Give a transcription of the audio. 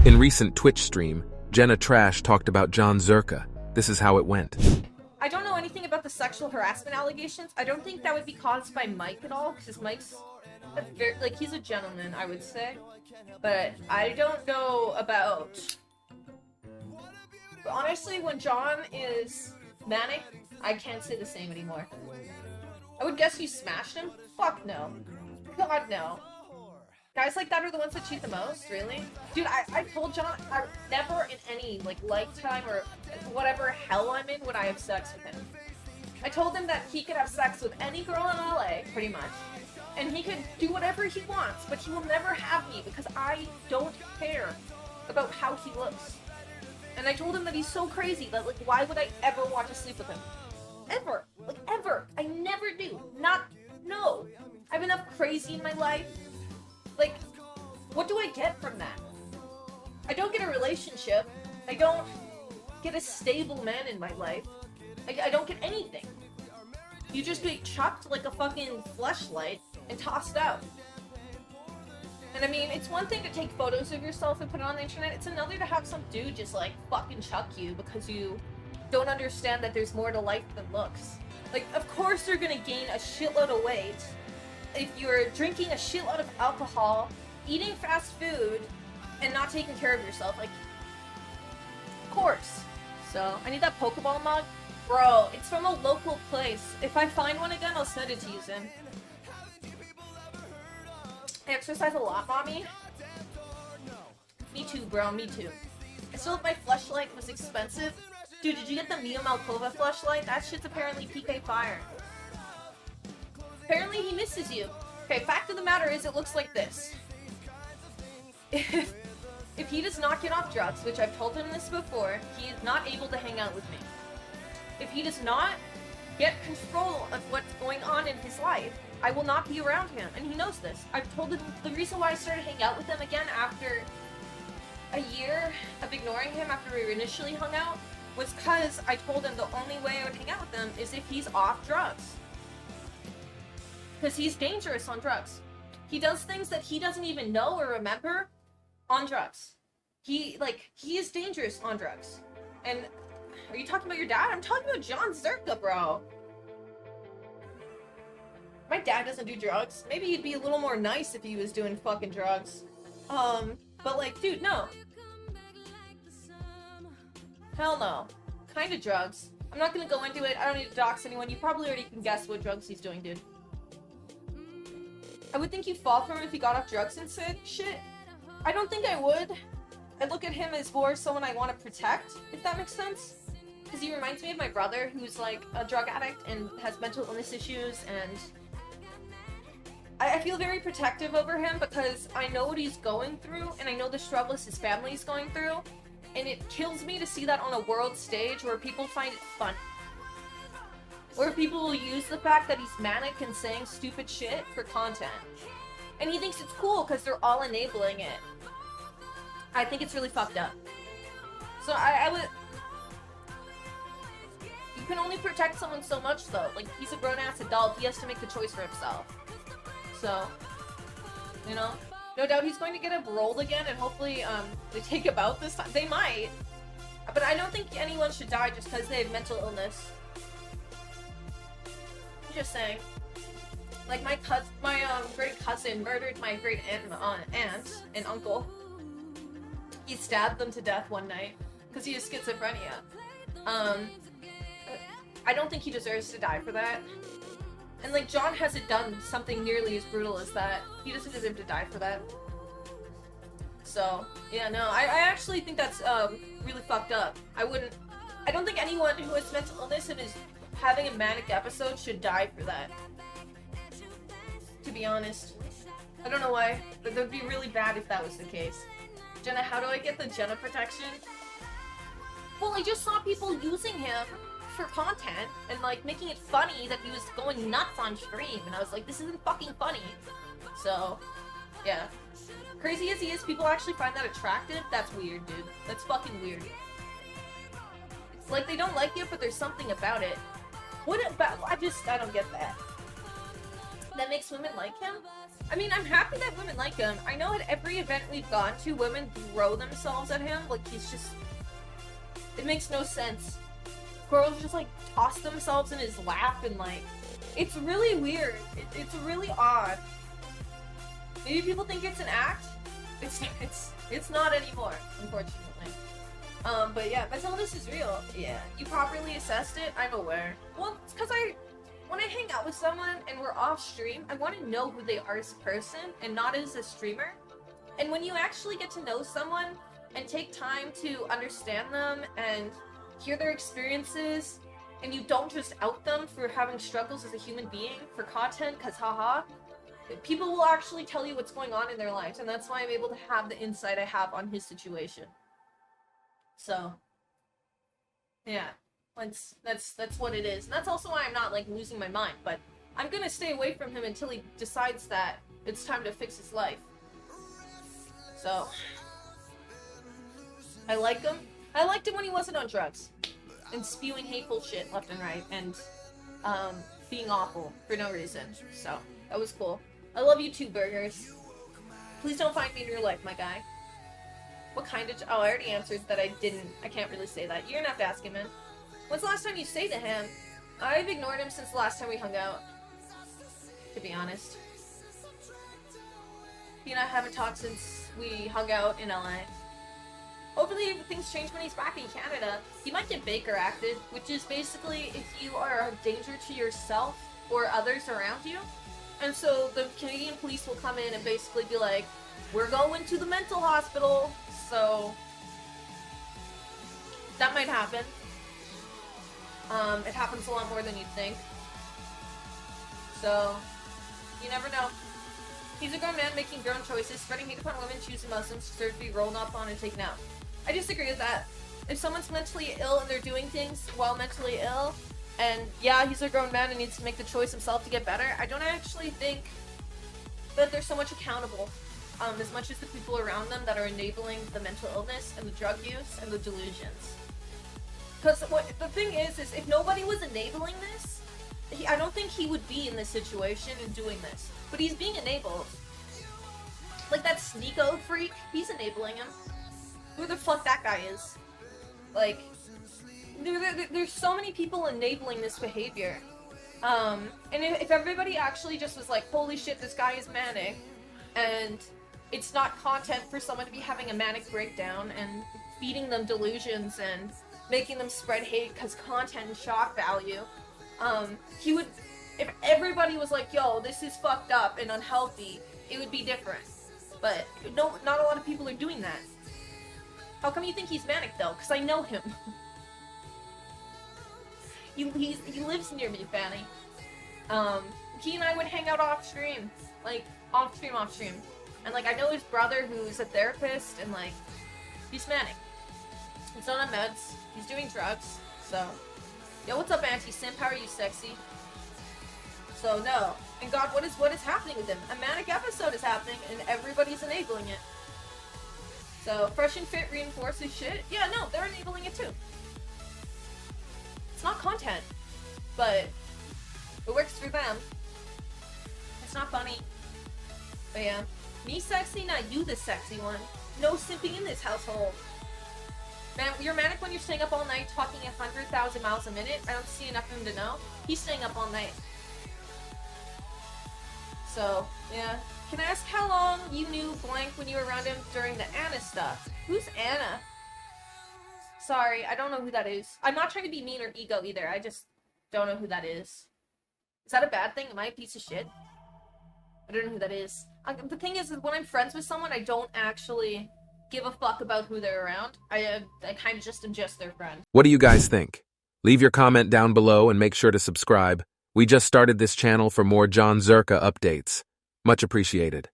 In recent Twitch stream, Jenna Trash talked about Jon Zherka. This is how it went. I don't know anything about the sexual harassment allegations. I don't think that would be caused by Mike at all, because Mike's he's a gentleman, I would say. But I don't know about... But honestly, when Jon is manic, I can't say the same anymore. I would guess you smashed him? Fuck no. God no. Guys like that are the ones that cheat the most, really? Dude, I told Jon I never in any, lifetime or whatever hell I'm in would I have sex with him. I told him that he could have sex with any girl in LA, pretty much. And he could do whatever he wants, but he will never have me because I don't care about how he looks. And I told him that he's so crazy that, why would I ever want to sleep with him? Ever. Ever. I never do. No. I have enough crazy in my life. What do I get from that? I don't get a relationship. I don't get a stable man in my life. I don't get anything. You just get chucked like a fucking fleshlight and tossed out. And I mean, it's one thing to take photos of yourself and put it on the internet. It's another to have some dude just fucking chuck you because you don't understand that there's more to life than looks. Of course you're gonna gain a shitload of weight if you're drinking a shitload of alcohol, eating fast food, and not taking care of yourself. Of course. So, I need that Pokeball mug. Bro, it's from a local place. If I find one again, I'll send it to you, Zin. I exercise a lot, mommy. Me too, bro, me too. I still, if my fleshlight was expensive. Dude, did you get the Mia Malkova fleshlight? That shit's apparently PK fire. Apparently he misses you. Okay, fact of the matter is it looks like this. If he does not get off drugs, which I've told him this before, he is not able to hang out with me. If he does not get control of what's going on in his life, I will not be around him, and he knows this. I've told him the reason why I started hanging out with him again after a year of ignoring him after we initially hung out was because I told him the only way I would hang out with him is if he's off drugs. Because he's dangerous on drugs. He does things that he doesn't even know or remember on drugs. He is dangerous on drugs. And are you talking about your dad? I'm talking about Jon Zherka, bro. My dad doesn't do drugs. Maybe he'd be a little more nice if he was doing fucking drugs. But dude, no. Hell no. Kind of drugs. I'm not gonna go into it. I don't need to dox anyone. You probably already can guess what drugs he's doing, dude. I would think you'd fall for him if he got off drugs and shit. I don't think I would. I look at him as more someone I want to protect, if that makes sense. Because he reminds me of my brother, who's a drug addict and has mental illness issues, and I feel very protective over him because I know what he's going through, and I know the struggles his family is going through, and it kills me to see that on a world stage where people find it fun. Where people will use the fact that he's manic and saying stupid shit for content. And he thinks it's cool because they're all enabling it. I think it's really fucked up. So I would... You can only protect someone so much though. He's a grown-ass adult, he has to make the choice for himself. So, no doubt he's going to get enrolled again, and hopefully, they take him out this time. They might. But I don't think anyone should die just because they have mental illness. Just saying. My great cousin murdered my great aunt and uncle. He stabbed them to death one night because he has schizophrenia. I don't think he deserves to die for that. And Jon hasn't done something nearly as brutal as that. He doesn't deserve to die for that. So, yeah, no, I actually think that's really fucked up. I don't think anyone who has mental illness and is having a manic episode should die for that. To be honest. I don't know why, but that would be really bad if that was the case. Jenna, how do I get the Jenna protection? Well, I just saw people using him for content and making it funny that he was going nuts on stream, and I was like, this isn't fucking funny. So, yeah. Crazy as he is, people actually find that attractive? That's weird, dude. That's fucking weird. It's they don't like it, but there's something about it. What about... I don't get that. that makes women like him? I mean, I'm happy that women like him. I know at every event we've gone to, women throw themselves at him. Like, he's just... It makes no sense. Girls just, like, toss themselves in his lap and, like... It's really weird. It's really odd. Maybe people think it's an act? It's not anymore, unfortunately. But yeah, mental illness is real. Yeah. You properly assessed it? I'm aware. Well, it's because when I hang out with someone and we're off stream, I want to know who they are as a person and not as a streamer. And when you actually get to know someone and take time to understand them and hear their experiences, and you don't just out them for having struggles as a human being for content, cause haha, people will actually tell you what's going on in their lives, and that's why I'm able to have the insight I have on his situation. So, yeah. That's what it is. And that's also why I'm not, like, losing my mind, but I'm gonna stay away from him until he decides that it's time to fix his life. So, I like him. I liked him when he wasn't on drugs. And spewing hateful shit left and right, and, being awful for no reason. So, that was cool. I love you too, Burgers. Please don't find me in your life, my guy. What kind of... Oh, I already answered that I didn't... I can't really say that. You're gonna have to ask him, man. When's the last time you say to him? I've ignored him since the last time we hung out. To be honest. He and I haven't talked since we hung out in LA. Hopefully things change when he's back in Canada. He might get Baker acted, which is basically if you are a danger to yourself or others around you. And so the Canadian police will come in and basically be like, we're going to the mental hospital. So that might happen. It happens a lot more than you'd think. So, you never know. He's a grown man making grown choices, spreading hate upon women, choosing Muslims deserve to be rolled up on and taken out. I disagree with that. If someone's mentally ill and they're doing things while mentally ill, and yeah, he's a grown man and needs to make the choice himself to get better, I don't actually think that they're so much accountable, as much as the people around them that are enabling the mental illness and the drug use and the delusions. Because the thing is if nobody was enabling this, I don't think he would be in this situation and doing this. But he's being enabled. Like that Sneeko freak, he's enabling him. Who the fuck that guy is. Like, there's so many people enabling this behavior. And if everybody actually just was like, holy shit, this guy is manic, and it's not content for someone to be having a manic breakdown and feeding them delusions and making them spread hate because content and shock value, he would, if everybody was like, yo, this is fucked up and unhealthy, it would be different. But no, not a lot of people are doing that. How come you think he's manic though? Because I know him. He lives near me, Fanny. He and I would hang out off stream. Like, off stream. And like, I know his brother who's a therapist, and like, he's manic. He's not on meds. He's doing drugs. So, yo, what's up, anti-simp? How are you, sexy? So, no. And God, what is happening with him? A manic episode is happening, and everybody's enabling it. So, fresh and fit reinforces shit? Yeah, no, they're enabling it too. It's not content, but it works for them. It's not funny. But yeah. Me sexy, not you the sexy one. No simping in this household. Man, you're manic when you're staying up all night talking 100,000 miles a minute. I don't see enough of him to know. He's staying up all night. So, yeah. Can I ask how long you knew blank when you were around him during the Anna stuff? Who's Anna? Sorry, I don't know who that is. I'm not trying to be mean or ego either. I just don't know who that is. Is that a bad thing? Am I a piece of shit? I don't know who that is. The thing is when I'm friends with someone, I don't actually give a fuck about who they're around. I kind of just am just their friend. What do you guys think? Leave your comment down below and make sure to subscribe. We just started this channel for more Jon Zherka updates. Much appreciated.